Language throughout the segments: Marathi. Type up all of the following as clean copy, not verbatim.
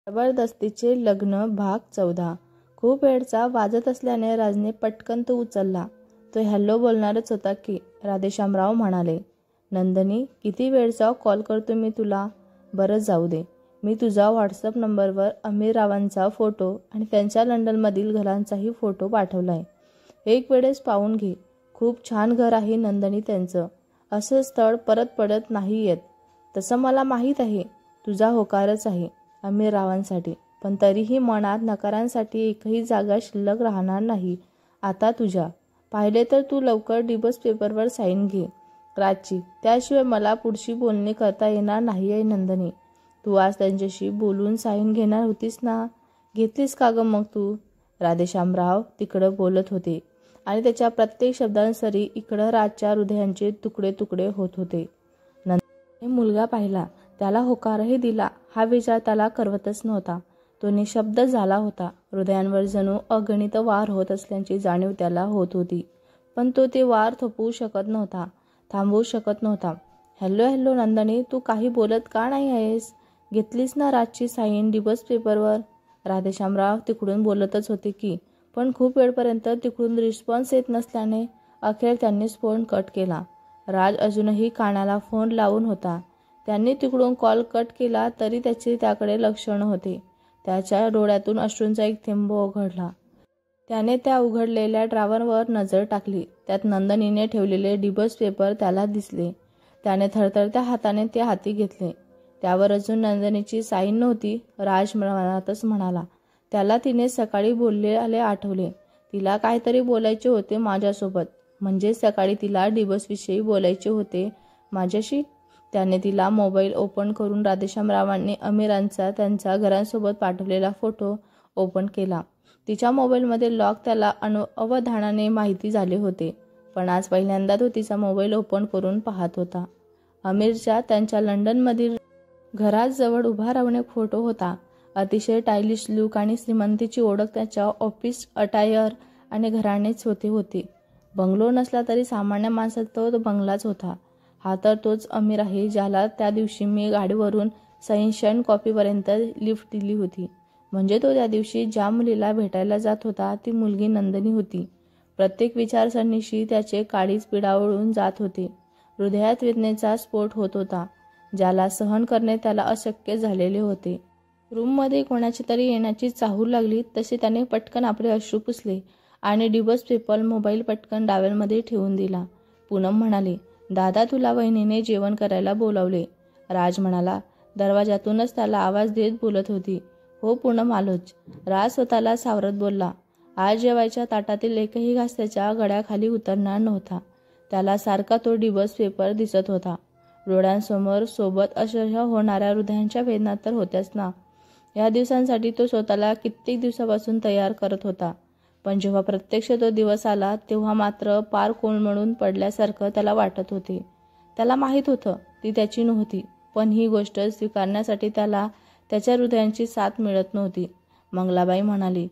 जबरदस्तीचे लग्न भाग 14। खूप वेळचा वाजत असल्याने राजने पटकन तो उचलला। तो हॅलो बोलणारच होता की राधेश्यामराव म्हणाले, नंदनी किती वेळचा कॉल करतो मी तुला? बरं जाऊ दे, मी तुझा व्हॉट्सअप नंबरवर अमीररावांचा फोटो आणि त्यांच्या लंडनमधील घरांचाही फोटो पाठवलाय। एक वेळेस पाहून घे, खूप छान घर आहे नंदनी त्यांचं। असं स्थळ परत पडत नाही येत। तसं मला माहीत आहे, तुझा होकारच आहे अमीररावांसाठी, पण तरीही मनात नकारांसाठी एकही जागा शिल्लक राहणार नाही आता तुझ्या। पाहिले तर तू लवकर डिवोर्स पेपरवर साईन घे राजची, त्याशिवाय मला पुढची बोलणी करता येणार नाही आहे नंदनी। तू आज त्यांच्याशी बोलून साईन घेणार होतीस ना, घेतलीस का ग मग तू? राधेश्यामराव तिकडं बोलत होते आणि त्याच्या प्रत्येक शब्दांसरी इकडं राजच्या हृदयांचे तुकडे तुकडे होत होते। नंदनीने मुलगा पाहिला, त्याला होकारही दिला, हा विचार त्याला करवतच नव्हता। तो निशब्द झाला होता। हृदयांवर जणू अगणित वार होत असल्याची जाणीव त्याला होत होती, पण तो ते वार थोपवू शकत नव्हता, थांबवू शकत नव्हता। हॅलो नंदनी, तू काही बोलत का नाही आहेस? घेतलीस ना राजची साईन डिवोर्स पेपरवर? राधेश्यामराव तिकडून बोलतच होते की, पण खूप वेळपर्यंत तिकडून रिस्पॉन्स येत नसल्याने अखेर त्यांनीच फोन कट केला। राज अजूनही कानाला फोन लावून होता। त्यांनी तिकडून कॉल कट केला तरी त्याचे त्याकडे लक्ष नव्हते। त्याच्या डोळ्यातून अश्रूंचा एक थेंब ओघळला। त्याने त्या उघडलेल्या ड्रॉवरवर नजर टाकली, त्यात नंदनीने ठेवलेले डिवोर्स पेपर त्याला दिसले। त्याने थरथरत्या हाताने ते हाती घेतले। त्यावर अजून नंदनीची साईन नव्हती। राज मनातच म्हणाला, त्याला तिने सकाळी बोललेले आठवले, तिला काहीतरी बोलायचे होते माझ्यासोबत, म्हणजे सकाळी तिला डिवोर्सविषयी बोलायचे होते माझ्याशी। त्याने तिला मोबाईल ओपन करून राधेश्यामरावांनी अमीरांचा त्यांच्या घरांसोबत पाठवलेला फोटो ओपन केला। तिच्या मोबाईलमध्ये लॉक त्याला अवधानाने माहिती झाले होते, पण आज पहिल्यांदा तो तिचा मोबाईल ओपन करून पाहत होता। अमीरच्या त्यांच्या लंडनमधील घराजवळ उभा राहून एक फोटो होता। अतिशय स्टायलिश लुक आणि श्रीमंतीची ओळख त्याच्या ऑफिस अटायर आणि घरानेच होते। बंगलो नसला तरी सामान्य माणसाचा तो बंगलाच होता। हा तर तोच अमीर आहे ज्याला त्या दिवशी मी गाडीवरून सनशाईन कॉफीपर्यंत लिफ्ट दिली होती। म्हणजे तो त्या दिवशी ज्या मुलीला भेटायला जात होता ती मुलगी नंदनी होती। प्रत्येक विचारसरणीशी त्याचे काळीज पिडावळून जात होते। हृदयात वेदनेचा स्फोट होत होता, ज्याला सहन करणे त्याला अशक्य झालेले होते। रूममध्ये कोणाची तरी येण्याची चाहूल लागली तसे त्याने पटकन आपले अश्रू पुसले आणि डिवोर्स पेपर मोबाईल पटकन डाव्यामध्ये ठेवून दिला। पूनम म्हणाली, दादा तुला वहिनीने जेवण करायला बोलावले। राज म्हणाला, दरवाजातूनच त्याला आवाज देत बोलत होती, हो पूनम आलोच। राज स्वतःला सावरत बोलला, आज जेवायच्या ताटातील एकही घास त्याच्या गळ्याखाली उतरणार नव्हता। त्याला सारखा तो डिवोर्स पेपर दिसत होता डोळ्यांसमोर, सोबत अक्षरशः होणाऱ्या हृदयांच्या वेदना तर होत्याच ना। या दिवसांसाठी तो स्वतःला कित्येक दिवसापासून तयार करत होता, पण जेव्हा प्रत्यक्ष तो दिवस आला तेव्हा मात्र पार कोलमडून पडल्यासारखं त्याला वाटत होते। त्याला माहीत होतं ती त्याची नव्हती, पण ही गोष्ट स्वीकारण्यासाठी त्याला त्याच्या हृदयांची साथ मिळत नव्हती। मंगलाबाई म्हणाली,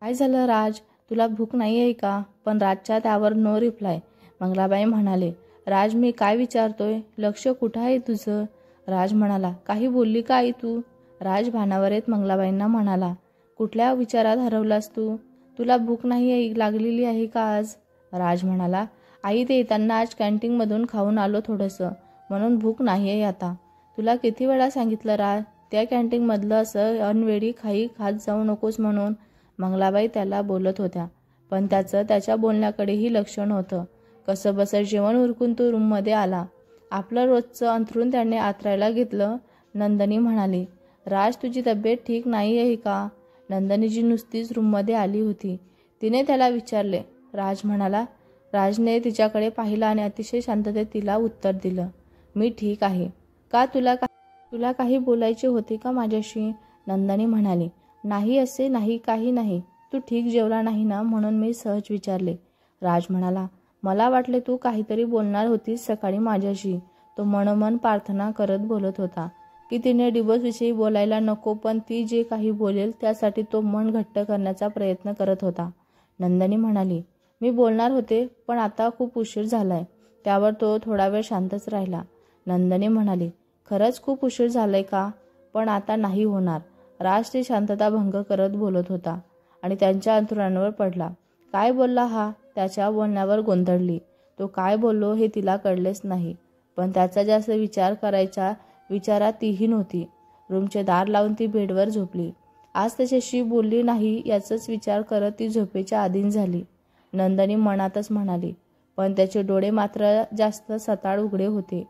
काय झालं राज, तुला भूक नाही आहे का? पण राजच्या त्यावर नो रिप्लाय। मंगलाबाई म्हणाले, राज मी काय विचारतोय, लक्ष कुठं आहे तुझं? राज म्हणाला, काही बोलली का आई तू? राज भानावर येत मंगलाबाईंना म्हणाला, कुठल्या विचारात हरवलास तू? तुला भूक नाही लागलेली आहे का आज? राज म्हणाला, आई ते येताना आज कॅन्टीनमधून खाऊन आलो थोडंसं, म्हणून भूक नाही आहे आता। तुला किती वेळा सांगितलं राज, त्या कॅन्टीनमधलं असं अनवेळी काही खात जाऊ नकोस म्हणून। मंगलाबाई त्याला बोलत होत्या, पण त्याचं त्याच्या बोलण्याकडेही लक्ष नव्हतं। कसंबसं जेवण उरकून तो रूममध्ये आला। आपलं रोजचं अंथरूण त्याने आथरायला घेतलं। नंदनी म्हणाली, राज तुझी तब्येत ठीक नाही आहे का? नंदनीची नुसतीच रूममध्ये आली होती। तिने त्याला विचारले। राज म्हणाला। राजने तिच्याकडे पाहिलं आणि अतिशय शांततेत तिला उत्तर दिलं, मी ठीक आहे। का तुला काही बोलायचे होते का माझ्याशी? नंदनी म्हणाली, नाही असे नाही, काही नाही, तू ठीक जेवला नाही ना म्हणून मी सहज विचारले। राज म्हणाला, मला वाटले तू काहीतरी बोलणार होतीस सकाळी माझ्याशी। तो मनोमन प्रार्थना करत बोलत होता की तिने डिवोर्सविषयी बोलायला नको, पण ती जे काही बोलेल त्यासाठी तो मन घट्ट करण्याचा प्रयत्न करत होता। नंदनी म्हणाली, मी बोलणार होते, पण आता खूप उशीर झालाय। त्यावर तो थोडा वेळ शांतच राहिला। नंदनी म्हणाली, खरंच खूप उशीर झालाय का? पण आता नाही होणार। राज ती शांतता भंग करत बोलत होता आणि त्यांच्या अंतरुणावर पडला. काय बोलला हा? त्याच्या बोलण्यावर गोंधळली. तो काय बोललो हे तिला कळलेच नाही, पण त्याचा जास्त विचार करायच्या विचारात तीही नव्हती. रूमचे दार लावून ती बेडवर झोपली. आज त्याच्याशी बोलली नाही याचाच विचार करत ती झोपेच्या अधीन झाली. नंदिनी मनातच म्हणाली, पण त्याचे डोळे मात्र जास्त सताळ उघडे होते.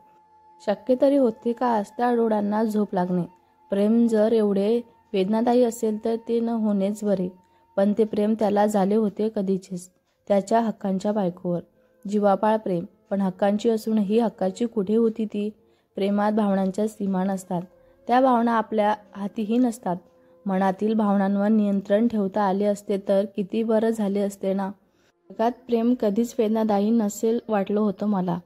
शक्य तरी होते का आज त्या डोळ्यांना झोप लागणे? प्रेम जर एवढे वेदनादायी असेल तर ते न होणेच बरे. पण ते प्रेम त्याला झाले होते कधीचेच, त्याच्या हक्कांच्या बायकोवर. जीवापाळ प्रेम, पण हक्कांची असूनही हक्काची कुठे होती ती? प्रेमात भावनांच्या सीमा नसतात, त्या भावना आपल्या हातीही नसतात. मनातील भावनांवर नियंत्रण ठेवता आले असते तर किती बरं झाले असते ना. जगात प्रेम कधीच वेदनादायी नसेल वाटलं होतं मला,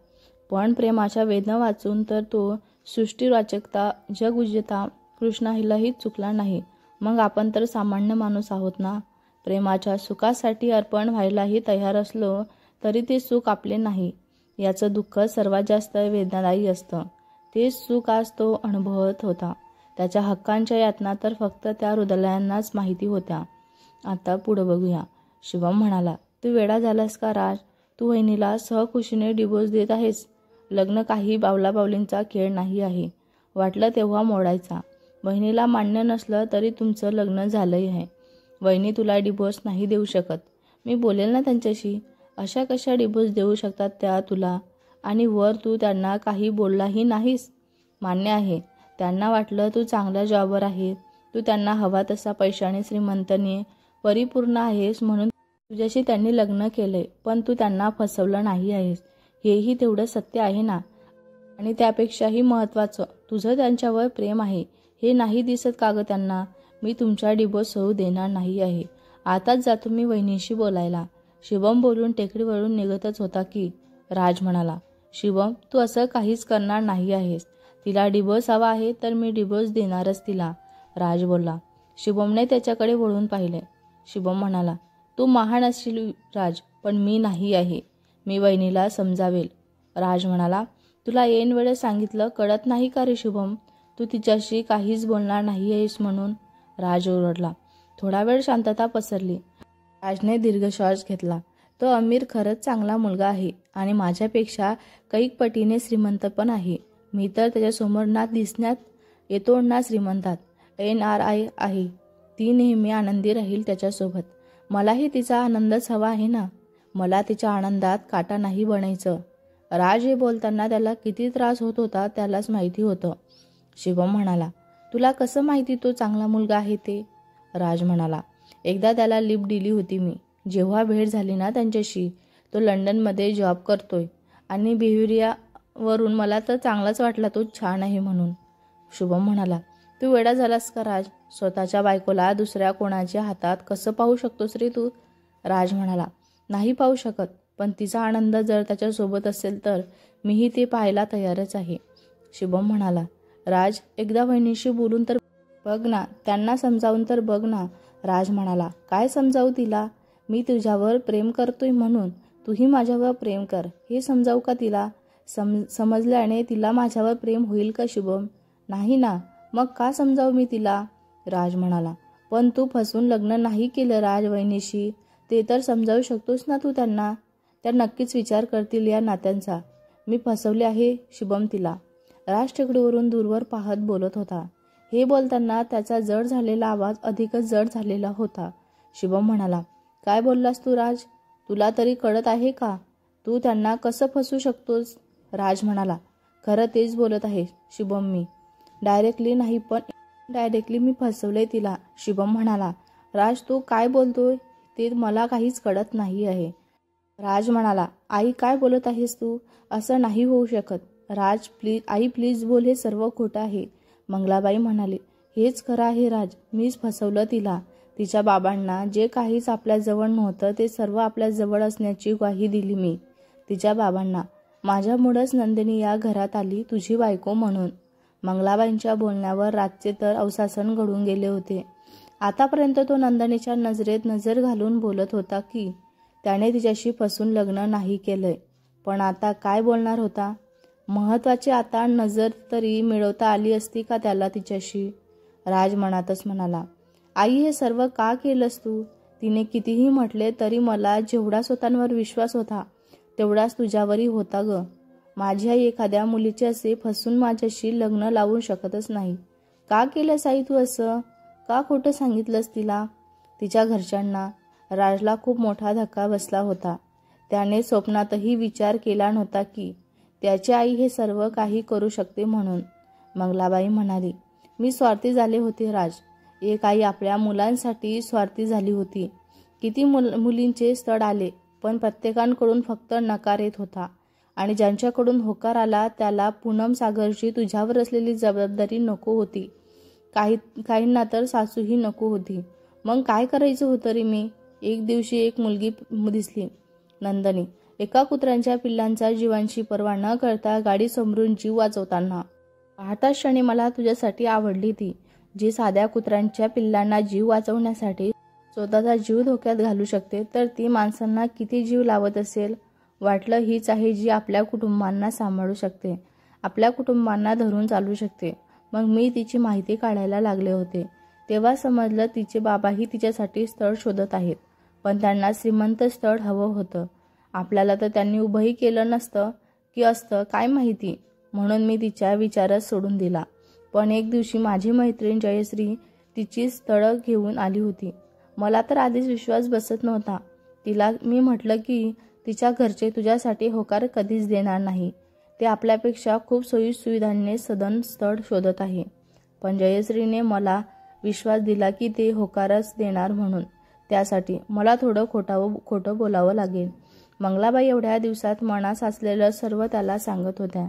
पण प्रेमाच्या वेदना वाचून तर तो सृष्टीवाचकता जगविजेता कृष्णालाही चुकला नाही. मग आपण तर सामान्य माणूस आहोत ना. प्रेमाच्या सुखासाठी अर्पण व्हायलाही तयार असलो तरी ते सुख आपले नाही याचं दुःख सर्वात जास्त वेदनादायी असतं. तेच सुख आज तो अनुभवत होता. त्याच्या हक्कांच्या यातना तर फक्त त्या हृदयांनाच माहिती होत्या. आता पुढं बघूया. शिवम म्हणाला, तू वेडा झालास का राज? तू वहिनीला सहखुशीने डिवोर्स देत आहेस. लग्न काही बावलाबावलींचा खेळ नाही आहे. वाटलं तेव्हा मोडायचा. बहिणीला मान्य नसलं तरी तुमचं लग्न झालंही आहे. वहिनी तुला डिवोर्स नाही देऊ शकत. मी बोलेल ना त्यांच्याशी. अशा कशा डिवोर्स देऊ शकतात त्या तुला? आणि वर तू त्यांना काही बोललाही नाहीस. मान्य आहे, त्यांना वाटलं तू चांगल्या जॉबवर आहे, तू त्यांना हवा तसा पैशाने श्रीमंतने परिपूर्ण आहेस म्हणून तुझ्याशी त्यांनी लग्न केलंय. पण तू त्यांना फसवलं नाही आहेस, हेही तेवढं सत्य आहे ना. आणि त्यापेक्षाही महत्त्वाचं, तुझं त्यांच्यावर प्रेम आहे हे नाही दिसत का ग त्यांना? मी तुमचा डिवोर्स होऊ देणार नाही आहे. आताच जातो मी वहिनीशी बोलायला. शिवम बोलून टेकडीवरून निघतच होता की राज म्हणाला, शिवम तू असं काहीच करणार नाही आहेस. तिला डिवोर्स हवा आहे तर मी डिवोर्स देणारच तिला. राज बोलला. शिवमने त्याच्याकडे वळून पाहिले. शिवम म्हणाला, तू महान असशील राज, पण मी नाही आहे. मी वहिनीला समजावेल. राज म्हणाला, तुला ऐन वेळेस सांगितलं कळत नाही का रे शुभम? तू तिच्याशी काहीच बोलणार नाही आहेस म्हणून. राज ओरडला. थोडा वेळ शांतता पसरली. राजने दीर्घ श्वास घेतला. तो अमीर खरंच चांगला मुलगा आहे आणि माझ्यापेक्षा कैक पटीने श्रीमंत पण आहे. मी तर त्याच्यासमोर ना दिसण्यात येतो ना श्रीमंतात. NRI आहे. ती नेहमी आनंदी राहील त्याच्यासोबत. मलाही तिचा आनंदच हवा आहे ना. मला तिच्या आनंदात काटा नाही बनायचं. राज हे बोलताना त्याला किती त्रास होत होता त्यालाच माहिती होतं. शिवम म्हणाला, तुला कसं माहिती तो चांगला मुलगा आहे ते? राज म्हणाला, एकदा त्याला लिफ्ट दिली होती मी. जेव्हा भेट झाली ना त्यांच्याशी, तो लंडनमध्ये जॉब करतोय आणि बिहेवियरवरून मला तर चांगलाच वाटला तो छान आहे म्हणून. शुभम म्हणाला, तू वेडा झालास का राज? स्वतःच्या बायकोला दुसऱ्या कोणाच्या हातात कसं पाहू शकतोस रे तू? राज म्हणाला, नाही पाहू शकत, पण तिचा आनंद जर त्याच्यासोबत असेल तर मीही ते पाहायला तयारच आहे. शुभम म्हणाला, राज एकदा वहिनीशी बोलून तर बघ ना, त्यांना समजावून तर बघ ना. राज म्हणाला, काय समजावू तिला? मी तुझ्यावर प्रेम करतोय म्हणून तूही माझ्यावर प्रेम कर हे समजावू का तिला? समजल्याने तिला माझ्यावर प्रेम होईल का शुभम? नाही ना. मग का समजावू मी तिला? राज म्हणाला, पण तू फसून लग्न नाही केलं राज वहिनीशी, ते तर समजावू शकतोस ना तू त्यांना. त्या नक्कीच विचार करतील या नात्यांचा. मी फसवले आहे शुभम तिला. राज टेकडीवरून दूरवर पाहत बोलत होता. हे बोलताना त्याचा जड झालेला आवाज अधिकच जड झालेला होता. शुभम म्हणाला, काय बोललास तू राज? तुला तरी कळत आहे का? तू त्यांना कसं फसू शकतोस? राज म्हणाला, खरं तेच बोलत आहे शुभम मी. डायरेक्टली नाही पण इनडायरेक्टली मी फसवले तिला. शुभम म्हणाला, राज तू काय बोलतोय ते मला काहीच कळत नाही आहे. राज म्हणाला, आई काय बोलत आहेस तू? असं नाही होऊ शकत. राज प्लीज, आई प्लीज बोल, हे सर्व खोटं आहे. मंगलाबाई म्हणाली, हेच खरं आहे राज, मीच फसवलं तिला. तिच्या बाबांना जे काहीच आपल्या जवळ नव्हतं ते सर्व आपल्या जवळ असण्याची ग्वाही दिली मी. तिच्या बाबांना माझ्यामुळंच नंदिनी या घरात आली तुझी बायको म्हणून. मंगलाबाईंच्या बोलण्यावर राजचे तर अवसासन घडून गेले होते. आतापर्यंत तो नंदिनीच्या नजरेत नजर घालून बोलत होता की त्याने तिच्याशी फसून लग्न नाही केलंय, पण आता काय बोलणार होता? महत्वाचे आता नजर तरी मिळवता आली असती का त्याला तिच्याशी? राज मनातच म्हणाला, आई हे सर्व का केलंस तू? तिने कितीही म्हटले तरी मला जेवढा स्वतःवर विश्वास होता तेवढाच तुझ्यावरही होता ग. माझी आई एखाद्या मुलीचे असे फसून माझ्याशी लग्न लावू शकतच नाही. का केलंस आई तू असं? का खोटं सांगितलंस तिला? तिच्या घरच्यांना राजला खूप मोठा धक्का बसला होता. त्याने स्वप्नातही विचार केला नव्हता की त्याची आई हे सर्व काही करू शकते म्हणून. मंगलाबाई म्हणाली, मी स्वार्थी झाले होते राज. एक आई आपल्या मुलांसाठी स्वार्थी झाली होती. किती मुलींचे स्थळ आले पण प्रत्येकाकडून फक्त नकार येत होता आणि ज्यांच्याकडून होकार आला त्याला पूनम सागरची तुझ्यावर असलेली जबाबदारी नको होती. काहींना तर सासूही नको होती. मग काय करायचं होतं रे मी? एक दिवशी एक मुलगी दिसली, नंदनी, एका कुत्र्यांच्या पिल्लांचा जीवांची पर्वा न करता गाडी समोरून जीव वाचवताना. पाहताच क्षणी मला तुझ्यासाठी आवडली ती, जी साध्या कुत्र्यांच्या पिल्लांना जीव वाचवण्यासाठी स्वतःचा जीव धोक्यात घालू शकते तर ती माणसांना किती जीव लावत असेल. वाटलं हीच आहे जी आपल्या कुटुंबांना सांभाळू शकते, आपल्या कुटुंबांना धरून चालू शकते. मग मी तिची माहिती काढायला लागले होते. तेव्हा समजलं तिचे बाबाही तिच्यासाठी स्थळ शोधत आहेत, पण त्यांना श्रीमंत स्थळ हवं होतं. आपल्याला तर त्यांनी उभंही केलं नसतं की असतं काय माहिती, म्हणून मी तिच्या विचारच सोडून दिला. पण एक दिवशी माझी मैत्रीण जयश्री तिची स्थळं घेऊन आली होती. मला तर आधीच विश्वास बसत नव्हता. तिला मी म्हटलं की तिच्या घरचे तुझ्यासाठी होकार कधीच देणार नाही. ते आपल्यापेक्षा खूप सोयीसुविधांनी सदन स्थळ शोधत आहे. पण जयश्रीने मला विश्वास दिला की ते होकारच देणार म्हणून. त्यासाठी मला थोडं खोटं बोलावं लागेल. मंगलाबाई एवढ्या दिवसात मनात साचलेलं सर्व त्याला सांगत होत्या.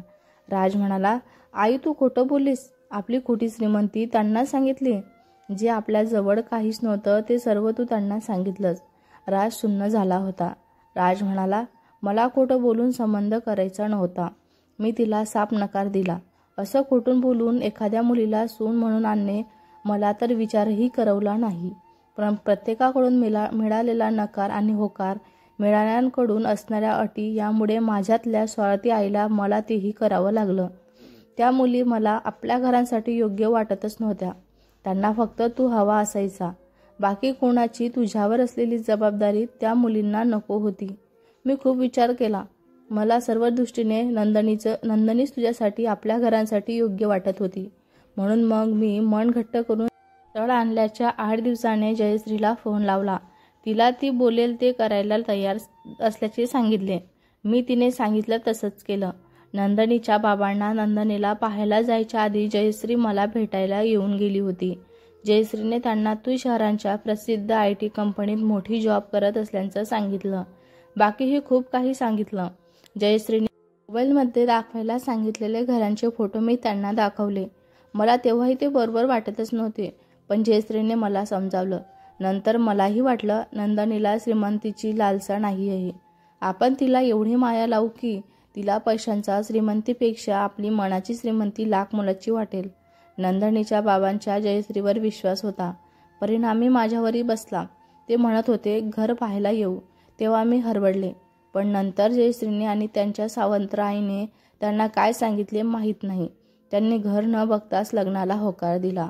राज म्हणाला, आई तू खोटं बोललीस. आपली खोटी श्रीमंती त्यांना सांगितली. जे आपल्या जवळ काहीच नव्हतं ते सर्व तू त्यांना सांगितलंस. राज सुन्न झाला होता. राज म्हणाला, मला खोटं बोलून संबंध करायचा नव्हता. मी तिला साफ नकार दिला. असं खोटून बोलून एखाद्या मुलीला सून म्हणून आणणे मला तर विचारही करवला नाही. पण प्रत्येकाकडून मिळालेला नकार आणि होकार, मिळाल्यांकडून असणाऱ्या अटी यामुळे माझ्यातल्या स्वार्थी आईला मला तेही करावं लागलं. त्या मुली मला आपल्या घरांसाठी योग्य वाटतच नव्हत्या. त्यांना फक्त तू हवा असायचा. बाकी कोणाची तुझ्यावर असलेली जबाबदारी त्या मुलींना नको होती. मी खूप विचार केला. मला सर्व दृष्टीने नंदनीच तुझ्यासाठी आपल्या घरांसाठी योग्य वाटत होती. म्हणून मग मी मन घट्ट करून स्थळ आणल्याच्या 8 दिवसाने जयश्रीला फोन लावला. तिला ती बोलेल ते करायला तयार असल्याचे सांगितले. मी तिने सांगितलं तसंच केलं. नंदनीच्या बाबांना नंदनीला पाहायला जायच्या आधी जयश्री मला भेटायला येऊन गेली होती. जयश्रीने त्यांना तू शहरांच्या प्रसिद्ध IT कंपनीत मोठी जॉब करत असल्याचं सांगितलं. बाकीही खूप काही सांगितलं. जयश्रीने मोबाईलमध्ये दाखवायला सांगितलेले घरांचे फोटो मी त्यांना दाखवले. मला तेव्हाही ते बरोबर वाटतच नव्हते, पण जयश्रीने मला समजावलं. नंतर मलाही वाटलं नंदनीला श्रीमंतीची लालसा नाही आहे. आपण तिला एवढी माया लावू की तिला पैशांचा श्रीमंतीपेक्षा आपली मनाची श्रीमंती लाख मोलाची वाटेल. नंदनीच्या बाबांच्या जयश्रीवर विश्वास होता. परिणामी माझ्यावरही बसला. ते म्हणत होते घर पाहायला येऊ. तेव्हा मी हरवडले. पण नंतर जयश्रीने आणि त्यांच्या सावंतराईने त्यांना काय सांगितले माहीत नाही. त्यांनी घर न बघताच लग्नाला होकार दिला.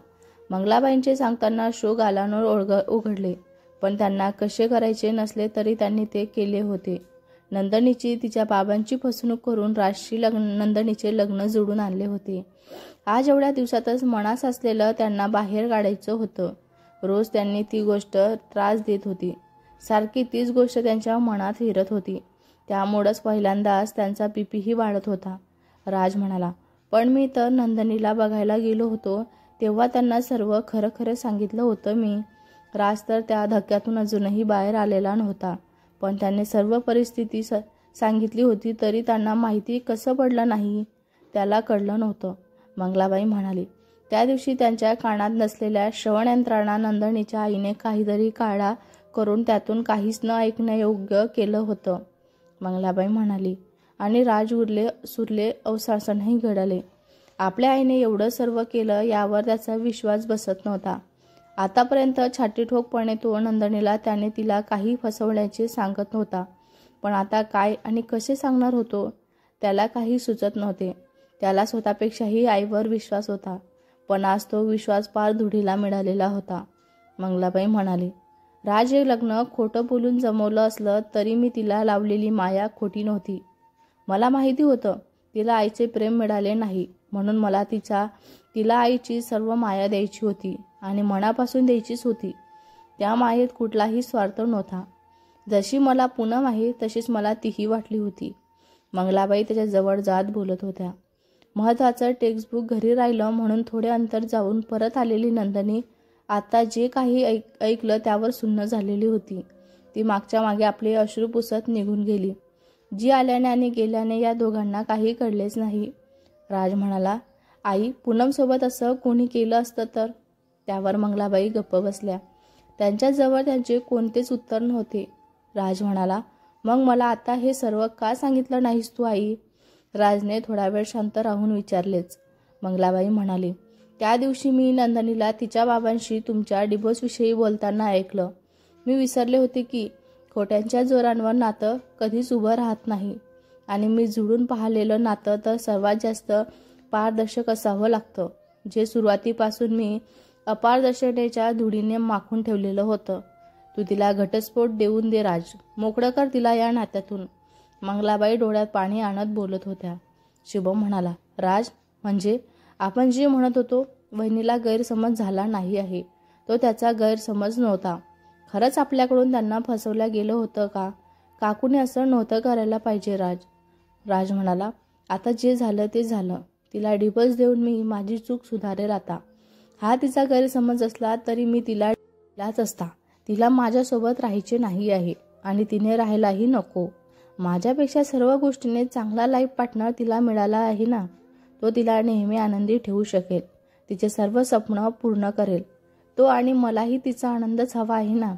मंगलाबाईंचे सांगताना शोक गालांवर उघडले, पण त्यांना कसे करायचे नसले तरी त्यांनी ते केले होते. नंदनीची तिच्या बाबांची फसवणूक करून राजशी नंदनीचे लग्न जोडून आणले होते. आज एवढ्या दिवसातच मनास असलेलं त्यांना बाहेर काढायचं होतं. रोज त्यांनी ती गोष्ट त्रास देत होती. सारखी तीच गोष्ट त्यांच्या मनात फिरत होती. त्यामुळंच पहिल्यांदाच त्यांचा बीपीही वाढत होता. राज म्हणाला, पण मी तर नंदनीला बघायला गेलो होतो तेव्हा त्यांना सर्व खरं खरं सांगितलं होतं मी. राज तर त्या धक्क्यातून अजूनही बाहेर आलेला नव्हता. पण त्याने सर्व परिस्थिती सांगितली होती तरी त्यांना माहिती कसं पडलं नाही त्याला कळलं नव्हतं. मंगलाबाई म्हणाली, त्या दिवशी त्यांच्या कानात नसलेल्या श्रवणयंत्रणा नंदनीच्या आईने काहीतरी काढा करून त्यातून काहीच न ऐकण्यायोग्य केलं होतं. मंगलाबाई म्हणाली, आणि राज सुरले अवसासनही घडले. आपल्या आईने एवढं सर्व केलं यावर त्याचा विश्वास बसत नव्हता. आतापर्यंत छाटीठोकपणे तो नंदनीला त्याने तिला काही फसवल्याचे सांगत नव्हता. पण आता काय आणि कसे सांगणार होतो त्याला काही सुचत नव्हते. त्याला स्वतःपेक्षाही आईवर विश्वास होता. पण आज तो विश्वास पार धुळीला मिळालेला होता. मंगलाबाई म्हणाली, राज हे लग्न खोटं बोलून जमवलं असलं तरी मी तिला लावलेली माया खोटी नव्हती. मला माहिती होतं तिला आईचे प्रेम मिळाले नाही, म्हणून मला तिला आईची सर्व माया द्यायची होती आणि मनापासून द्यायचीच होती. त्या मायेत कुठलाही स्वार्थ नव्हता. जशी मला पूनम आहे तशीच मला तीही वाटली होती. मंगलाबाई त्याच्या जवळ जात बोलत होत्या. महत्त्वाचं टेक्स्टबुक घरी राहिलं म्हणून थोडे अंतर जाऊन परत आलेली नंदनी आता जे काही ऐकलं त्यावर सुन्न झालेली होती. ती मागच्या मागे आपले अश्रू पुसत निघून गेली. जी आल्याने आणि गेल्याने या दोघांना काही कळलेच नाही. राज म्हणाला, आई, पूनमसोबत असं कोणी केलं असतं तर? त्यावर मंगलाबाई गप्प बसल्या. त्यांच्याजवळ त्यांचे कोणतेच उत्तर नव्हते. राज म्हणाला, मग मला आता हे सर्व का सांगितलं नाहीस तू आई? राजने थोडा वेळ शांत राहून विचारलेच. मंगलाबाई म्हणाली, त्या दिवशी मी नंदनीला तिच्या बाबांशी तुमच्या डिवोर्सविषयी बोलताना ऐकलं. मी विसरले होते की खोट्यांच्या जोरांवर नातं कधीच उभं राहत नाही आणि मी जुळून पाहिलेलं नातं तर सर्वात जास्त पारदर्शक असावं लागतं, जे सुरुवातीपासून मी अपारदर्शकतेच्या धुळीने माखून ठेवलेलं होतं. तू तिला घटस्फोट देऊन दे राज, मोकळं कर तिला या नात्यातून. मंगलाबाई डोळ्यात पाणी आणत बोलत होत्या. शुभम म्हणाला, राज, म्हणजे आपण जे म्हणत होतो वहिनीला गैरसमज झाला नाही आहे, तो त्याचा गैरसमज नव्हता. खरंच आपल्याकडून त्यांना फसवल्या गेलं होतं का? काकूने असं नव्हतं करायला पाहिजे राज. राज म्हणाला, आता जे झालं ते झालं. तिला डिवोर्स देऊन मी माझी चूक सुधारेल आता. हा तिचा गैरसमज असला तरी मी तिला दिलाच असता. तिला माझ्यासोबत राहायचे नाही आहे आणि तिने राहायलाही नको. माझ्यापेक्षा सर्व गोष्टीने चांगला लाईफ पार्टनर तिला मिळाला आहे ना. तो तिला नेहमी आनंदी ठेवू शकेल, तिचे सर्व स्वप्न पूर्ण करेल. तो आणि मलाही तिचा आनंदच हवा आहे ना.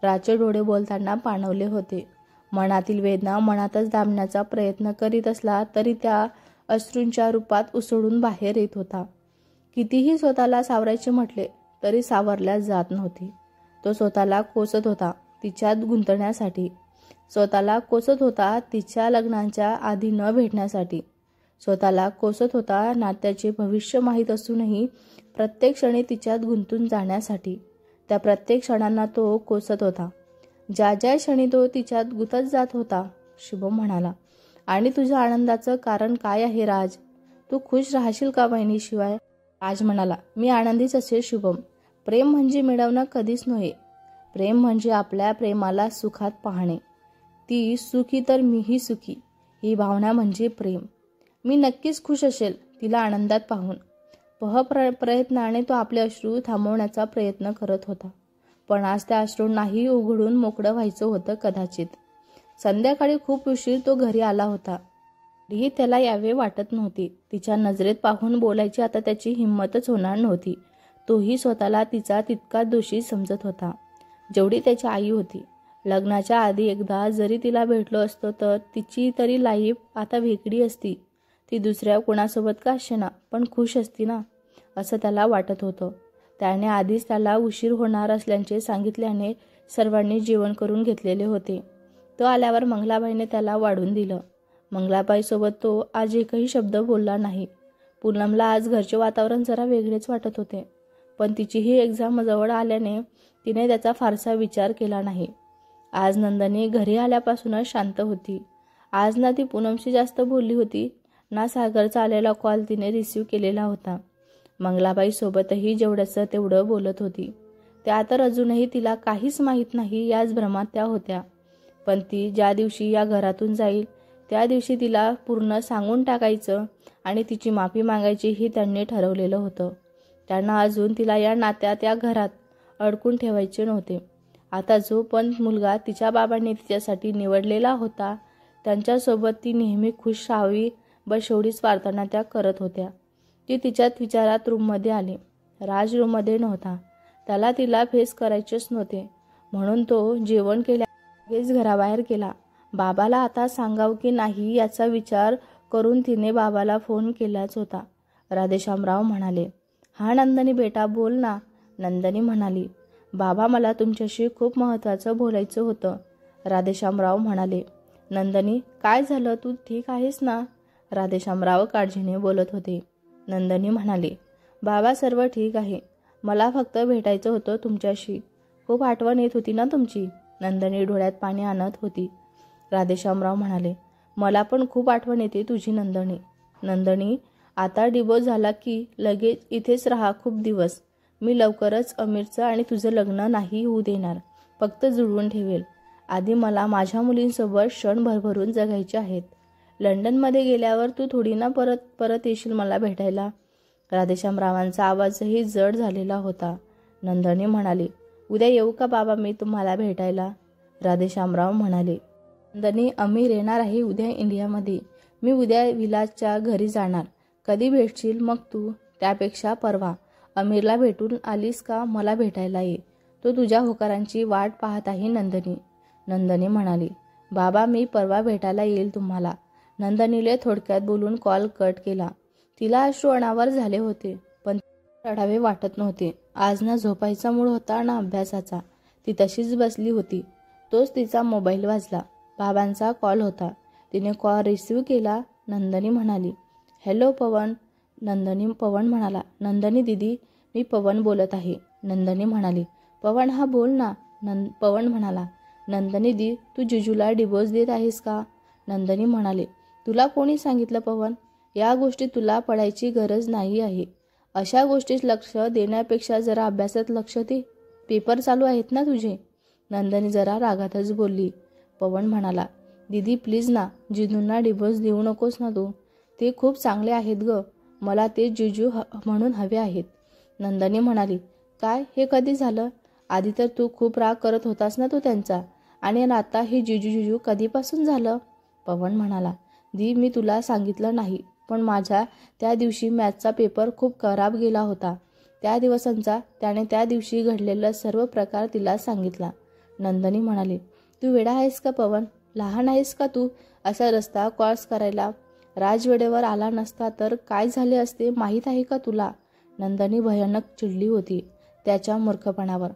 राजचे डोळे बोलताना पाणवले होते. मनातील वेदना मनातच दाबण्याचा प्रयत्न करीत असला तरी त्या अश्रूंच्या रूपात उसळून बाहेर येत होता. कितीही स्वतःला सावरायचे म्हटले तरी सावरल्या जात नव्हती. तो स्वतःला कोसत होता तिच्यात गुंतण्यासाठी, स्वतःला कोसत होता तिच्या लग्नाच्या आधी न भेटण्यासाठी, स्वतःला कोसत होता नात्याचे भविष्य माहीत असूनही प्रत्येक क्षणी तिच्यात गुंतून जाण्यासाठी. त्या प्रत्येक क्षणांना तो कोसत होता. ज्या ज्या क्षणी तो तिच्यात गुंतत जात होता. शुभम म्हणाला, आणि तुझ्या आनंदाचं कारण काय आहे राज? तू खुश राहशील का वहिनीशिवाय? राज म्हणाला, मी आनंदीच असेल शुभम. प्रेम म्हणजे मिळवणं कधीच नव्हे. प्रेम म्हणजे आपल्या प्रेमाला सुखात पाहणे. ती सुखी तर मीही सुखी, ही भावना म्हणजे प्रेम. मी नक्कीच खुश असेल तिला आनंदात पाहून. प्रयत्नाने तो आपले अश्रू थांबवण्याचा प्रयत्न करत होता. पण आज त्या अश्रूंनाही उघडून मोकळं व्हायचं होतं कदाचित. संध्याकाळी खूप उशीर तो घरी आला होता. तरीही त्याला यावे वाटत नव्हती. तिच्या नजरेत पाहून बोलायची आता त्याची हिंमतच होणार नव्हती. तोही स्वतःला तिचा तितका दोषी समजत होता जेवढी त्याची आई होती. लग्नाच्या आधी एकदा जरी तिला भेटलो असतो तर तिची तरी लाईफ आता वेगळी असती. ती दुसऱ्या कोणासोबत का असेना पण खुश असती ना, असं त्याला वाटत होतं. त्याने आधीच त्याला उशीर होणार असल्याचे सांगितल्याने सर्वांनी जेवण करून घेतलेले होते. तो आल्यावर मंगलाबाईने त्याला वाढून दिलं. मंगलाबाईसोबत तो आज एकही शब्द बोलला नाही. पूनमला आज घरचे वातावरण जरा वेगळेच वाटत होते, पण तिचीही एक्झाम जवळ आल्याने तिने त्याचा फारसा विचार केला नाही. आज नंदनी घरी आल्यापासूनच शांत होती. आज ना ती पूनमशी जास्त बोलली होती ना सागरचा आलेला कॉल तिने रिसीव्ह केलेला होता. मंगलाबाई सोबतही जेवढंचं तेवढं बोलत होती. त्या तर अजूनही तिला काहीच माहीत नाही याच भ्रमात त्या होत्या. पण ती ज्या दिवशी या घरातून जाईल त्या दिवशी तिला पूर्ण सांगून टाकायचं आणि तिची माफी मागायची ही त्यांनी ठरवलेलं होतं. त्यांना अजून तिला या नात्यात या घरात अडकून ठेवायचे नव्हते. आता जो पण मुलगा तिच्या बाबांनी तिच्यासाठी निवडलेला होता त्यांच्यासोबत ती नेहमी खुश राहावी बस एवढीच प्रार्थना त्या करत होत्या. ती तिच्यात विचारात रूममध्ये आली. राज रूममध्ये नव्हता. त्याला तिला फेस करायचेच नव्हते म्हणून तो जेवण केल्यास घराबाहेर गेला. बाबाला आता सांगावं की नाही याचा विचार करून तिने बाबाला फोन केलाच होता. राधेश्यामराव म्हणाले, हा नंदनी बेटा बोल ना. नंदनी म्हणाली, बाबा मला तुमच्याशी खूप महत्त्वाचं बोलायचं होतं. राधेश्यामराव म्हणाले, नंदनी काय झालं, तू ठीक आहेस ना? राधेश्यामराव काळजीने बोलत होते. नंदनी म्हणाले, बाबा सर्व ठीक आहे. मला फक्त भेटायचं होतं तुमच्याशी. खूप आठवण येत होती ना तुमची. नंदनी डोळ्यात पाणी आणत होती. राधेश्यामराव म्हणाले, मला पण खूप आठवण येते तुझी नंदनी. नंदनी, आता डिवोर्स झाला की लगेच इथेच राहा खूप दिवस. मी लवकरच अमीरचं आणि तुझं लग्न नाही होऊ देणार. फक्त जुळवून ठेवेल. आधी मला माझ्या मुलींसोबत क्षण भरभरून जगायचे आहेत. लंडनमध्ये गेल्यावर तू थोडी ना परत येशील मला भेटायला. राधेश्यामरावांचा आवाजही जड झालेला होता. नंदनी म्हणाली, उद्या येऊ का बाबा मी तुम्हाला भेटायला? राधेश्यामराव म्हणाले, नंदनी, अमीर येणार आहे उद्या इंडियामध्ये. मी उद्या विलासच्या घरी जाणार. कधी भेटशील मग तू? त्यापेक्षा परवा. अमीरला भेटून आलीस का मला भेटायला ये. तो तुझ्या होकारांची वाट पाहत आहे नंदनी. नंदनी म्हणाली, बाबा मी परवा भेटायला येईल तुम्हाला. नंदनीले थोडक्यात बोलून कॉल कट केला. तिला अश्रू अनावर झाले होते, पण रडावे वाटत नव्हते. आज ना झोपायचा मूड होता ना अभ्यासाचा. ती तशीच बसली होती. तोच तिचा मोबाईल वाजला. बाबांचा कॉल होता. तिने कॉल रिसीव्ह केला. नंदनी म्हणाली, हॅलो पवन. पवन म्हणाला, नंदनी दीदी, मी पवन बोलत आहे. नंदनी म्हणाली, पवन हा बोल ना. पवन म्हणाला, नंदनी दी, तू जिजूला डिवोर्स देत आहेस का? नंदनी म्हणाले, तुला कोणी सांगितलं पवन? या गोष्टी तुला पडायची गरज नाही आहे. अशा गोष्टीत लक्ष देण्यापेक्षा जरा अभ्यासात लक्ष दे. पेपर चालू आहेत ना तुझे. नंदनी जरा रागातच बोलली. पवन म्हणाला, दीदी प्लीज ना, जिजूंना डिवोर्स देऊ नकोस ना तू. ते खूप चांगले आहेत ग. मला ते जिजू म्हणून हवे आहेत. नंदनी म्हणाली, काय हे कधी झालं? आधी तर तू खूप राग करत होतास ना तू त्यांचा, आणि आता हे जिजू कधीपासून झालं? पवन म्हणाला, दी मी तुला सांगितलं नाही, पण माझा त्या दिवशी मॅथचा पेपर खूप खराब गेला होता. त्या दिवसांचा त्याने त्या दिवशी घडलेला सर्व प्रकार तिला सांगितला. नंदनी म्हणाली, तू वेडा आहेस का पवन? लहान आहेस का तू असा रस्ता क्रॉस करायला? राज वेळेवर आला नसता तर काय झाले असते माहीत आहे का तुला? नंदनी भयानक चिडली होती त्याच्या मूर्खपणावर.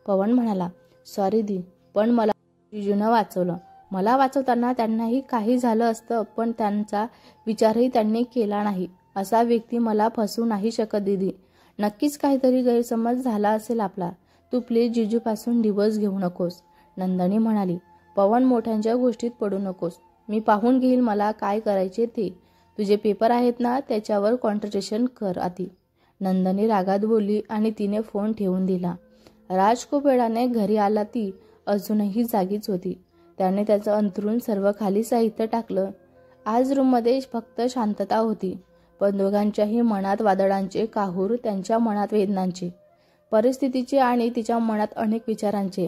पवन म्हणाला, सॉरी दी, पण मला जिजूनं वाचवलं. मला वाचवताना त्यांनाही काही झालं असतं, पण त्यांचा विचारही त्यांनी केला नाही. असा व्यक्ती मला फसवू नाही शकत दीदी. नक्कीच काहीतरी गैरसमज झाला असेल आपला. तू प्लीज जिजूपासून डिवोर्स घेऊ नकोस. नंदनी म्हणाली, पवन मोठ्यांच्या गोष्टीत पडू नकोस. मी पाहून घेईल मला काय करायचे ते. तुझे पेपर आहेत ना, त्याच्यावर कॉन्सन्ट्रेशन कर आधी. नंदनी रागात बोलली आणि तिने फोन ठेवून दिला. राज खूप वेळाने घरी आला. ती अजूनही जागीच होती. त्याने त्याचं अंथरूण सर्व खाली साहित्य टाकलं. आज रूममध्ये फक्त शांतता होती, पण दोघांच्याही मनात वादळांचे काहूर, त्यांच्या मनात वेदनांचे, परिस्थितीचे आणि तिच्या मनात अनेक विचारांचे.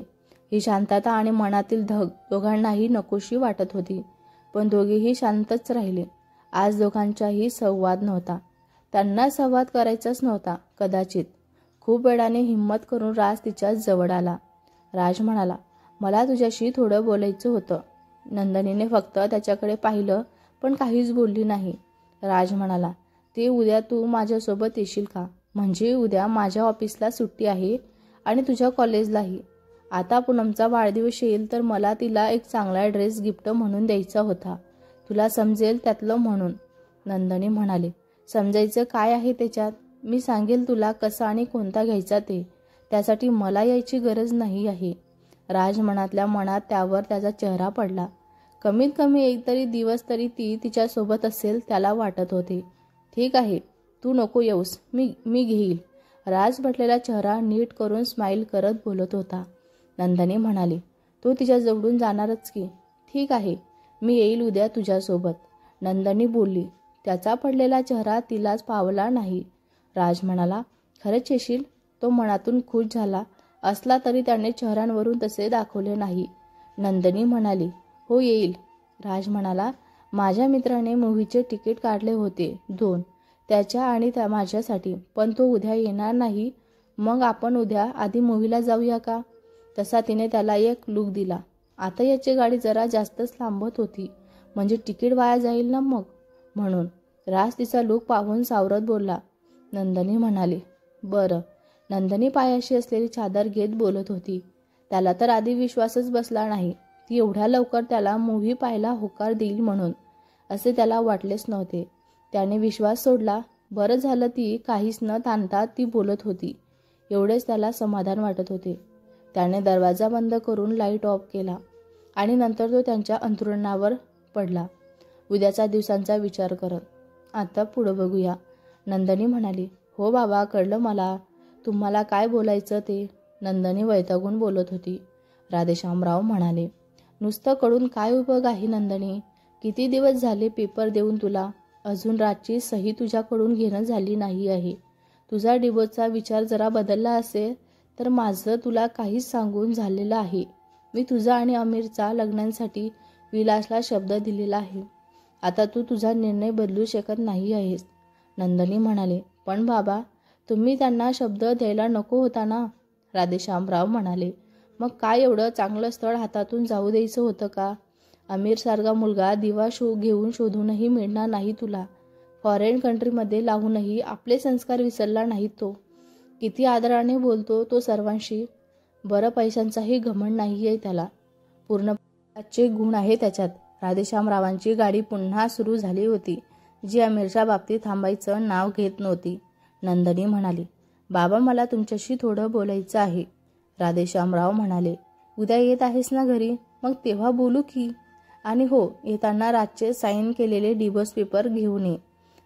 ही शांतता आणि मनातील धग दोघांनाही नकोशी वाटत होती, पण दोघेही शांतच राहिले. आज दोघांचाही संवाद नव्हता. त्यांना संवाद करायचाच नव्हता कदाचित. खूप वेळाने हिंमत करून राज तिच्या जवळ आला. राज म्हणाला, मला तुझ्याशी थोडं बोलायचं होतं. नंदनीने फक्त त्याच्याकडे पाहिलं, पण काहीच बोलली नाही. राज म्हणाला, ते उद्या तू माझ्यासोबत येशील का? म्हणजे उद्या माझ्या ऑफिसला सुट्टी आहे आणि तुझ्या कॉलेजलाही. आता पूनमचा वाढदिवस येईल तर मला तिला एक चांगला ड्रेस गिफ्ट म्हणून द्यायचा होता. तुला समजेल त्यातलं म्हणून. नंदनी म्हणाले, समजायचं काय आहे त्याच्यात? मी सांगेल तुला कसा आणि कोणता घ्यायचा ते. त्यासाठी मला यायची गरज नाही आहे. राज मनातल्या मनात त्यावर त्याचा चेहरा पडला. कमीत कमी एक तरी दिवस तरी ती तिच्यासोबत असेल त्याला वाटत होते. ठीक आहे, तू नको येऊस, मी घेईल. राज म्हटलेला चेहरा नीट करून स्माईल करत बोलत होता. नंदनी म्हणाली, तू तिच्या जवळून जाणारच की? ठीक आहे, मी येईल उद्या तुझ्यासोबत. नंदनी बोलली. त्याचा पडलेला चेहरा तिलाच पावला नाही. राज म्हणाला, खरंच येशील? तो मनातून खुश झाला असला तरी त्याने चेहऱ्यांवरून तसे दाखवले नाही. नंदनी म्हणाली, हो येईल. राज म्हणाला, माझ्या मित्राने मूव्हीचे तिकीट काढले होते 2, त्याच्या आणि माझ्यासाठी, पण तो उद्या येणार नाही. मग आपण उद्या आधी मूव्हीला जाऊया का? तसा तिने त्याला एक लुक दिला. आता याची गाडी जरा जास्तच लांबत होती, म्हणजे तिकीट वाया जाईल ना मग, म्हणून. राज तिचा लुक पाहून सावरत बोलला. नंदनी म्हणाली, बरं. नंदनी पायाशी असलेली चादर घेत बोलत होती. त्याला तर आधी विश्वासच बसला नाही. ती एवढ्या लवकर त्याला मूव्ही पाहायला होकार देईल म्हणून. असे त्याला वाटलेच नव्हते. त्याने विश्वास सोडला. बरं झालं ती काहीच न ताणता ती बोलत होती, एवढेच त्याला समाधान वाटत होते. त्याने दरवाजा बंद करून लाईट ऑफ केला आणि नंतर तो त्यांच्या अंथरुणावर पडला, उद्याचा दिवसांचा विचार करत. आता पुढं बघूया, नंदनी म्हणाली. हो बाबा, कळलं मला. तुम्हाला काय बोलायचं ते, नंदनी वैतागून बोलत होती. राधेश्यामराव म्हणाले. नुसतं कळून काय उपयोग आहे नंदनी? किती दिवस झाले पेपर देऊन तुला, अजून रातची सही तुझ्याकडून घेणं झाली नाही आहे. तुझा डिवोर्सचा विचार जरा बदलला असेल तर माझं तुला काहीच सांगून झालेलं आहे. मी तुझा आणि अमीरचा लग्नांसाठी विलासला शब्द दिलेला आहे. आता तू तुझा निर्णय बदलू शकत नाही आहेस. नंदनी म्हणाले. पण बाबा, तुम्ही त्यांना शब्द द्यायला नको होता ना? राधेश्यामराव म्हणाले. मग काय एवढं चांगलं स्थळ हातातून जाऊ द्यायचं होतं का? अमीरसारखा मुलगा दिवा घेऊन शोधूनही मिळणार नाही तुला. फॉरेन कंट्रीमध्ये लावूनही आपले संस्कार विसरला नाही तो. किती आदराने बोलतो तो सर्वांशी. बरं, पैशांचाही घमंड नाही आहे त्याला, पूर्णचे गुण आहे त्याच्यात. राधेश्यामरावांची गाडी पुन्हा सुरू झाली होती, जी अमीरच्या बाबतीत थांबायचं नाव घेत नव्हती. नंदनी म्हणाली. बाबा, मला तुमच्याशी थोडं बोलायचं आहे. राधेश्यामराव म्हणाले. उद्या येत आहेस ना घरी? मग तेव्हा बोलू की. आणि हो, येताना रातचे साईन केलेले डिवोर्स पेपर घेऊन ये.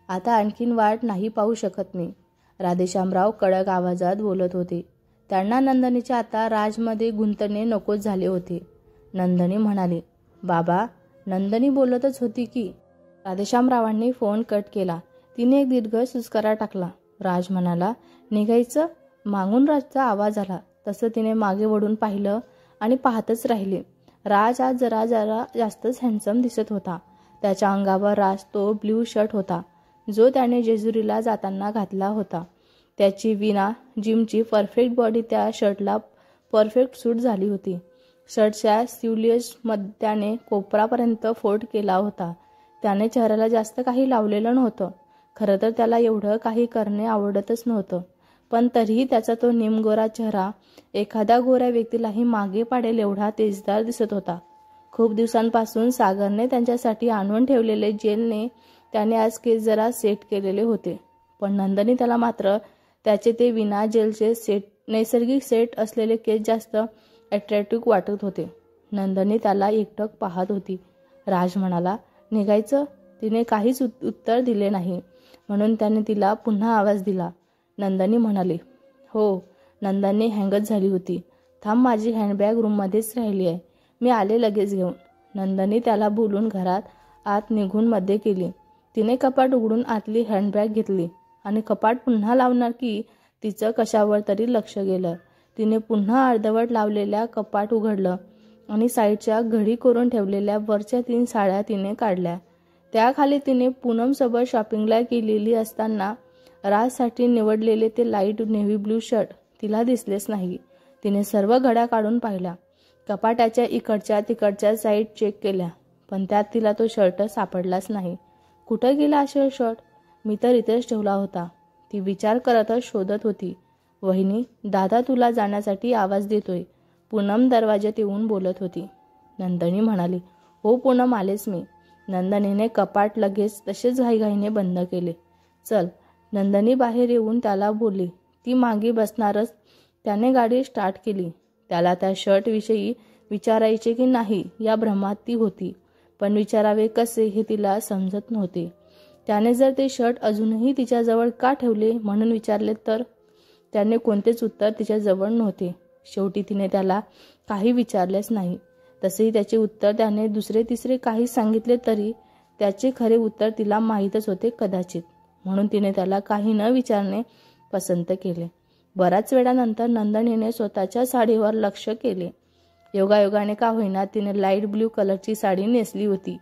आता आणखीन वाट नाही पाहू शकत मी. राधेश्यामराव कडक आवाजात बोलत होते. त्यांना नंदनीचे आता राजमध्ये गुंतणे नकोच झाले होते. नंदनी म्हणाले. बाबा, नंदनी बोलतच होती की. राधेश्यामरावांनी फोन कट केला. तिने एक दीर्घ सुस्कारा टाकला. राज म्हणाला. निघायचं? मागून राजचा आवाज आला. तसं तिने मागे वळून पाहिलं आणि पाहतच राहिले. राज आज जरा जास्तच हँडसम दिसत होता. त्याच्या अंगावर राज तो ब्ल्यू शर्ट होता जो त्याने जेजुरीला जाताना घातला होता. त्याची विना जिमची परफेक्ट बॉडी त्या शर्टला परफेक्ट सूट झाली होती. शर्टच्या स्लीव्हलेसमध्ये त्याने कोपरापर्यंत फोल्ड केला होता. त्याने चेहऱ्याला जास्त काही लावलेलं नव्हतं. खरं तर त्याला एवढं काही करणे आवडतच नव्हतं, पण तरीही त्याचा तो निमगोरा चेहरा एखाद्या गोऱ्या व्यक्तीलाही मागे पाडेल एवढा तेजदार दिसत होता. खूप दिवसांपासून सागरने त्यांच्यासाठी आणून ठेवलेले जेलने त्याने आज केस जरा सेट केलेले होते, पण नंदनी त्याला मात्र त्याचे ते विना जेलचे नैसर्गिक सेट असलेले केस जास्त अट्रॅक्टिव्ह वाटत होते. नंदनी त्याला एकटक पाहत होती. राज म्हणाला. निघायचं? तिने काहीच उत्तर दिले नाही, म्हणून त्याने तिला पुन्हा आवाज दिला. नंदनी म्हणाली. हो. नंदनी हँगच झाली होती. थांब, माझी हँडबॅग रूममध्येच राहिली आहे, मी आले लगेच घेऊन. नंदनी त्याला बोलून घरात आत निघून मध्ये केली. तिने कपाट उघडून आतली हँडबॅग घेतली आणि कपाट पुन्हा लावणार की तिचं कशावर तरी लक्ष गेलं. तिने पुन्हा अर्धवट लावलेल्या कपाट उघडलं आणि साईडच्या घडी करून ठेवलेल्या वरच्या 3 साड्या तिने काढल्या. त्याखाली तिने पूनमसोबत शॉपिंगला गेलेली असताना राजसाठी निवडलेले ते लाईट नेव्ही ब्लू शर्ट तिला दिसलेच नाही. तिने सर्व घड्या काढून पाहिल्या. कपाटाच्या इकडच्या तिकडच्या साईड चेक केल्या, पण त्यात तिला तो शर्ट सापडलाच नाही. कुठं गेला असेल शर्ट? मी तर इथेच ठेवला होता, ती विचार करतच शोधत होती. वहिनी, दादा तुला जाण्यासाठी आवाज देतोय, पूनम दरवाज्यात येऊन बोलत होती. नंदनी म्हणाली. हो पूनम, आलेच मी. नंदनीने कपाट लगेच तसेच घाईघाईने बंद केले. चल. नंदनी बाहेर येऊन त्याला बोलली. ती मागे बसणारच त्याने गाडी स्टार्ट केली. त्याला त्या शर्टविषयी विचारायचे की नाही या भ्रमात ती होती, पण विचारावे कसे हे तिला समजत नव्हते. त्याने जर ते शर्ट अजूनही तिच्याजवळ का ठेवले म्हणून विचारले तर त्याने कोणतेच उत्तर तिच्याजवळ नव्हते. शेवटी तिने त्याला काही विचारलेच नाही. तसेही त्याचे उत्तर त्याने दुसरे तिसरे काही सांगितले तरी त्याचे खरे उत्तर तिला माहीतच होते कदाचित, म्हणून तिने त्याला काही न विचारणे पसंत केले. बराच वेळानंतर नंदनीने स्वतःच्या साडीवर लक्ष केले. योगायोगाने का होईना तिने लाईट ब्ल्यू कलरची साडी नेसली होती.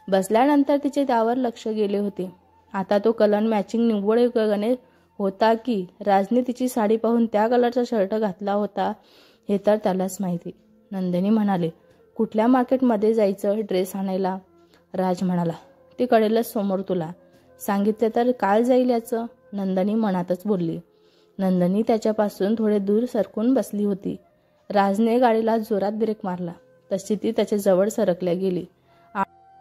बसल्यानंतर तिचे त्यावर लक्ष गेले होते. आता तो कलर मॅचिंग निव्वळ योगाने होता की राजने तिची साडी पाहून त्या कलरचा शर्ट घातला होता हे तर त्यालाच माहिती. नंदिनी म्हणाले. कुठल्या मार्केटमध्ये जायचं ड्रेस आणायला? राज म्हणाला. ती कळेलच समोर तुला. सांगितले तर काल जाईल याचं, नंदिनी मनातच बोलली. नंदिनी त्याच्यापासून थोडे दूर सरकून बसली होती. राजने गाडीला जोरात ब्रेक मारला तशी ती त्याच्या जवळ सरकल्या गेली.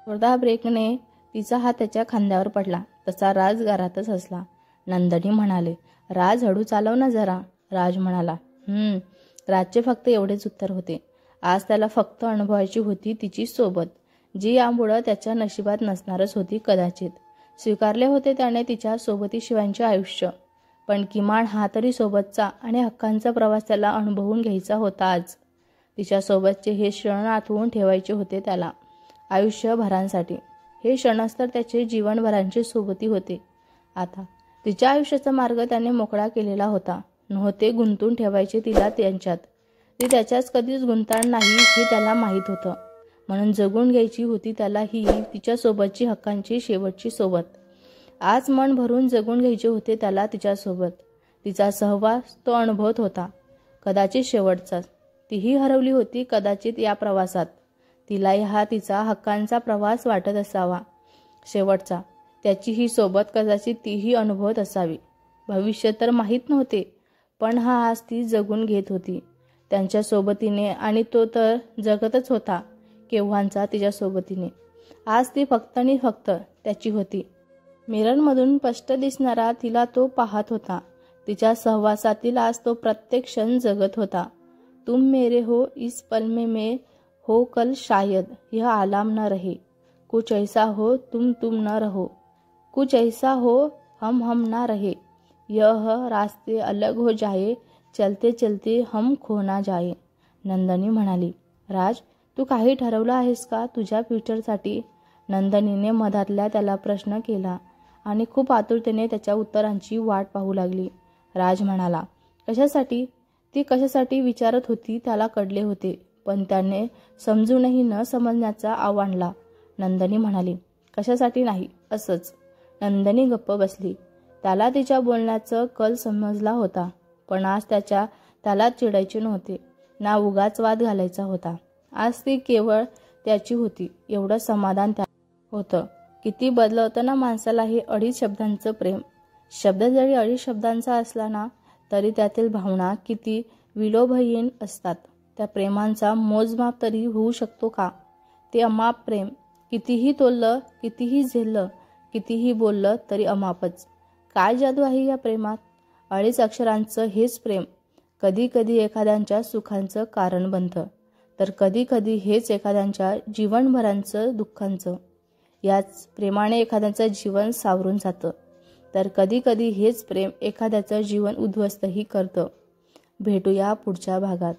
थोडा ब्रेकने तिचा हात त्याच्या खांद्यावर पडला तसा राज घरातच हसला. नंदिनी म्हणाले, राज हळू चालव ना जरा. राज म्हणाला, राजचे फक्त एवढेच उत्तर होते. आज त्याला फक्त अनुभवायची होती तिची सोबत, जी यामुळं त्याच्या नशिबात नसणारच होती कदाचित. स्वीकारले होते त्याने तिच्या सोबतीशिवायचे आयुष्य, पण किमान हा तरी सोबतचा आणि हक्कांचा प्रवास त्याला अनुभवून घ्यायचा होता आज. तिच्यासोबतचे हे क्षण आठवून ठेवायचे होते त्याला आयुष्यभरांसाठी. हे क्षणच तर त्याचे जीवनभरांचे सोबती होते. आता तिच्या आयुष्याचा मार्ग त्याने मोकळा केलेला होता. नव्हते गुंतून ठेवायचे तिला त्यांच्यात. ती त्याच्याच कधीच गुंतणार नाही हे त्याला माहीत होतं. म्हणून जगून घ्यायची होती त्याला ही तिच्यासोबतची हक्कांची शेवटची सोबत. आज मन भरून जगून घ्यायचे होते त्याला तिच्यासोबत. तिचा सहवास तो अनुभवत होता, कदाचित शेवटचाच. तीही हरवली होती कदाचित या प्रवासात. तिलाही हा तिचा हक्कांचा प्रवास वाटत असावा, शेवटचा. त्याची ही सोबत कदाचित तीही अनुभवत असावी. भविष्य तर माहीत नव्हते, पण हा आज ती जगून घेत होती त्यांच्या सोबतीने. आणि तो तर जगतच होता केव्हांचा तिच्या सोबतीने. आज ती फक्त आणि फक्त त्याची होती. मिररमधून स्पष्ट दिसणारा तिला तो पाहत होता. तिच्या सहवासातील आज तो प्रत्येक क्षण जगत होता. तुम मेरे हो इस पल में मैं हो कल शायद यह आलम न रहे. कुछ ऐसा हो तुम न रहो. कुछ ऐसा हो हम ना रहे. यह रास्ते अलग हो जाए. चलते चलते हम खो ना जाए. नंदिनी म्हणाली, राज तू काही ठरवलं आहेस का तुझ्या फ्युचरसाठी? नंदिनीने मधातल्या त्याला प्रश्न केला आणि खूप आतुरतेने त्याच्या उत्तरांची वाट पाहू लागली. राज म्हणाला, कशासाठी? ती कशासाठी विचारत होती त्याला कळले होते, पण त्याने समजूनही न समजण्याचा आवांडला. नंदिनी म्हणाली, कशासाठी नाही, असंच. नंदिनी गप्प बसली. त्याला तिच्या बोलण्याचं कल समजला होता, पण आज त्याला चिडायचे नव्हते ना उगाच वाद घालायचा होता. आज ती केवळ त्याची होती एवढं समाधान त्या होतं. किती बदलवतं ना माणसाला हे अडीच शब्दांचं प्रेम. शब्द जरी अडीच शब्दांचा असला ना तरी त्यातील भावना किती विलोभहीन असतात. त्या प्रेमांचा मोजमाप तरी होऊ शकतो का? ते अमाप प्रेम. कितीही तोललं, कितीही झेललं, कितीही बोललं तरी अमापच. काय जादू आहे या प्रेमात? अडीच अक्षरांचं हेच प्रेम कधी कधी एखाद्यांच्या सुखांचं कारण बनतं, तर कधी कधी हेच एखाद्यांच्या जीवनभरांचं दुःखांचं. याच प्रेमाने एखाद्याचं जीवन सावरून जातं, तर कधी कधी हेच प्रेम एखाद्याचं जीवन उद्ध्वस्तही करतं. भेटूया पुढच्या भागात.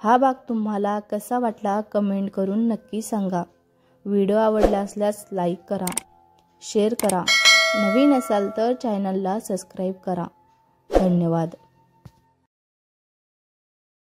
हा भाग तुम्हाला कसा वाटला कमेंट करून नक्की सांगा. व्हिडिओ आवडला असल्यास लाईक करा, शेअर करा. नवीन असाल तर चॅनलला सबस्क्राईब करा. धन्यवाद.